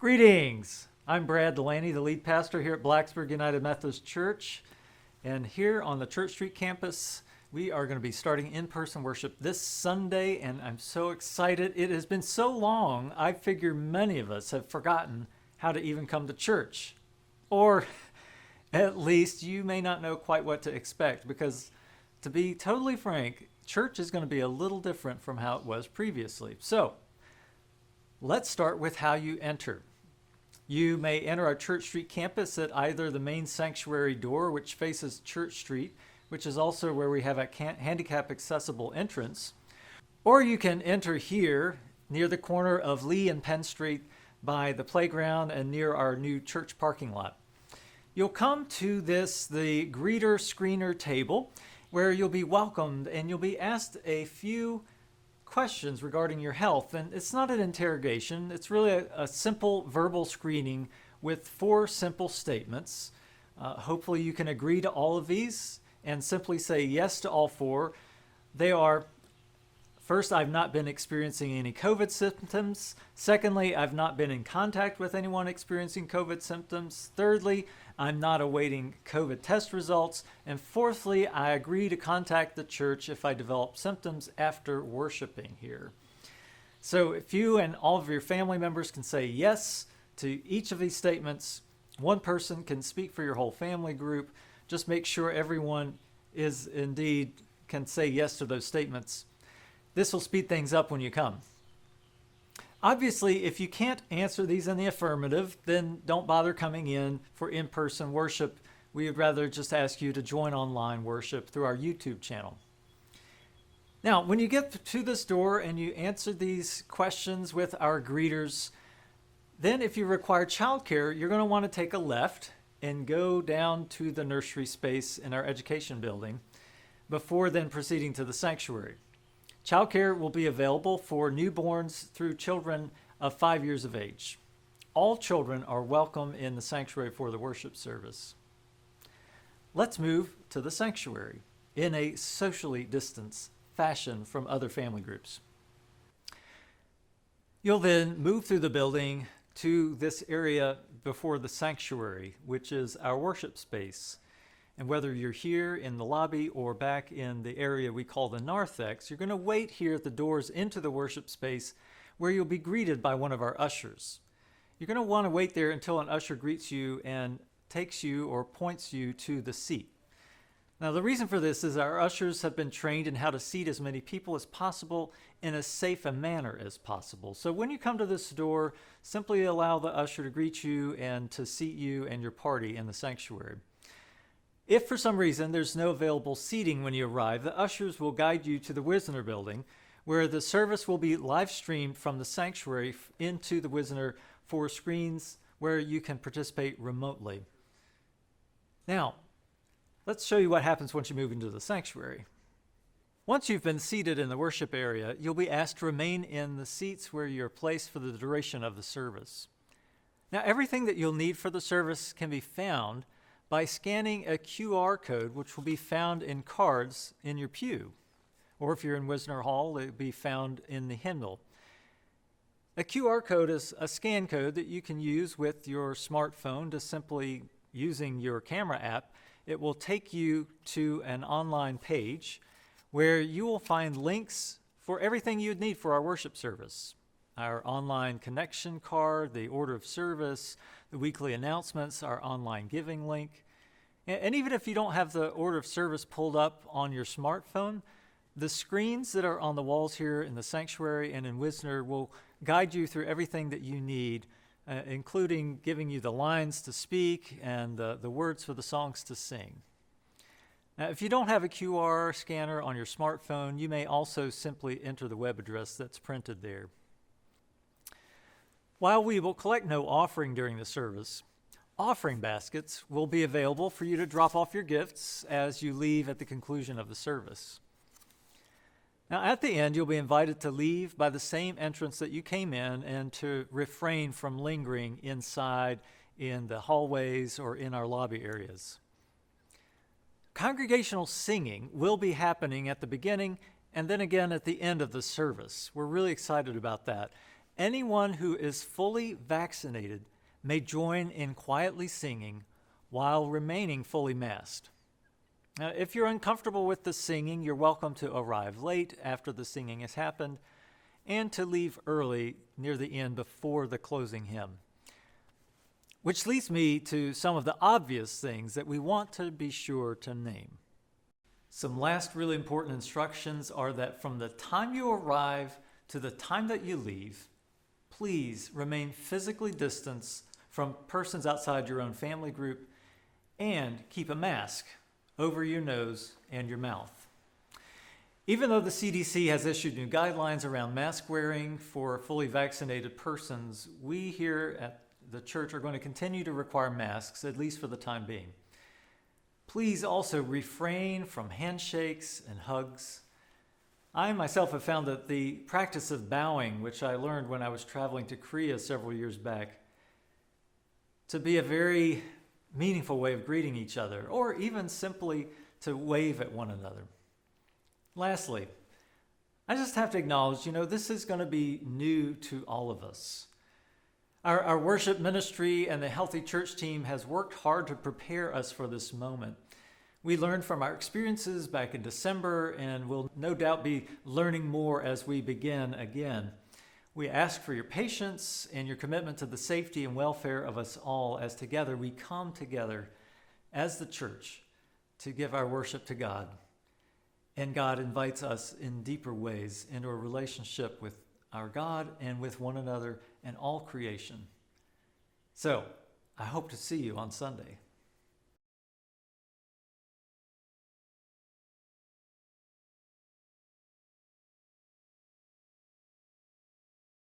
Greetings! I'm Brad Dulaney, the lead pastor here at Blacksburg United Methodist Church. And here on the Church Street campus, we are going to be starting in-person worship this Sunday, and I'm so excited. It has been so long, I figure many of us have forgotten how to even come to church. Or at least you may not know quite what to expect, because to be totally frank, church is going to be a little different from how it was previously. So let's start with how you enter. You may enter our Church Street campus at either the main sanctuary door, which faces Church Street, which is also where we have a handicap accessible entrance, or you can enter here near the corner of Lee and Penn Street by the playground and near our new church parking lot. You'll come to the greeter screener table where you'll be welcomed and you'll be asked a few questions regarding your health. And it's not an interrogation, it's really a simple verbal screening with 4 simple statements. Hopefully you can agree to all of these and simply say yes to all 4. They are: first, I've not been experiencing any COVID symptoms. Secondly, I've not been in contact with anyone experiencing COVID symptoms. Thirdly, I'm not awaiting COVID test results. And fourthly, I agree to contact the church if I develop symptoms after worshiping here. So if you and all of your family members can say yes to each of these statements, one person can speak for your whole family group. Just make sure everyone is indeed can say yes to those statements. This will speed things up when you come. Obviously, if you can't answer these in the affirmative, then don't bother coming in for in-person worship. We would rather just ask you to join online worship through our YouTube channel. Now, when you get to this door and you answer these questions with our greeters, then if you require childcare, you're going to want to take a left and go down to the nursery space in our education building before then proceeding to the sanctuary. Childcare will be available for newborns through children of 5 years of age. All children are welcome in the sanctuary for the worship service. Let's move to the sanctuary in a socially distanced fashion from other family groups. You'll then move through the building to this area before the sanctuary, which is our worship space. And whether you're here in the lobby or back in the area we call the narthex, you're going to wait here at the doors into the worship space where you'll be greeted by one of our ushers. You're going to want to wait there until an usher greets you and takes you or points you to the seat. Now, the reason for this is our ushers have been trained in how to seat as many people as possible in as safe a manner as possible. So when you come to this door, simply allow the usher to greet you and to seat you and your party in the sanctuary. If for some reason there's no available seating when you arrive, the ushers will guide you to the Wisner building, where the service will be live streamed from the sanctuary into the Wisner for screens where you can participate remotely. Now, let's show you what happens once you move into the sanctuary. Once you've been seated in the worship area, you'll be asked to remain in the seats where you're placed for the duration of the service. Now, everything that you'll need for the service can be found by scanning a QR code, which will be found in cards in your pew. Or if you're in Wisner Hall, it'll be found in the hymnal. A QR code is a scan code that you can use with your smartphone to simply using your camera app. It will take you to an online page where you will find links for everything you'd need for our worship service. Our online connection card, the order of service, the weekly announcements, our online giving link. And even if you don't have the order of service pulled up on your smartphone, the screens that are on the walls here in the sanctuary and in Wisner will guide you through everything that you need, including giving you the lines to speak and the words for the songs to sing. Now, if you don't have a QR scanner on your smartphone, you may also simply enter the web address that's printed there. While we will collect no offering during the service, offering baskets will be available for you to drop off your gifts as you leave at the conclusion of the service. Now, at the end, you'll be invited to leave by the same entrance that you came in and to refrain from lingering inside in the hallways or in our lobby areas. Congregational singing will be happening at the beginning and then again at the end of the service. We're really excited about that. Anyone who is fully vaccinated may join in quietly singing while remaining fully masked. Now, if you're uncomfortable with the singing, you're welcome to arrive late after the singing has happened and to leave early near the end before the closing hymn. Which leads me to some of the obvious things that we want to be sure to name. Some last really important instructions are that from the time you arrive to the time that you leave, please remain physically distanced from persons outside your own family group and keep a mask over your nose and your mouth. Even though the CDC has issued new guidelines around mask wearing for fully vaccinated persons, we here at the church are going to continue to require masks, at least for the time being. Please also refrain from handshakes and hugs. I myself have found that the practice of bowing, which I learned when I was traveling to Korea several years back, to be a very meaningful way of greeting each other, or even simply to wave at one another. Lastly, I just have to acknowledge, this is going to be new to all of us. Our worship ministry and the Healthy Church team has worked hard to prepare us for this moment. We learned from our experiences back in December and will no doubt be learning more as we begin again. We ask for your patience and your commitment to the safety and welfare of us all as together we come together as the church to give our worship to God. And God invites us in deeper ways into a relationship with our God and with one another and all creation. So, I hope to see you on Sunday.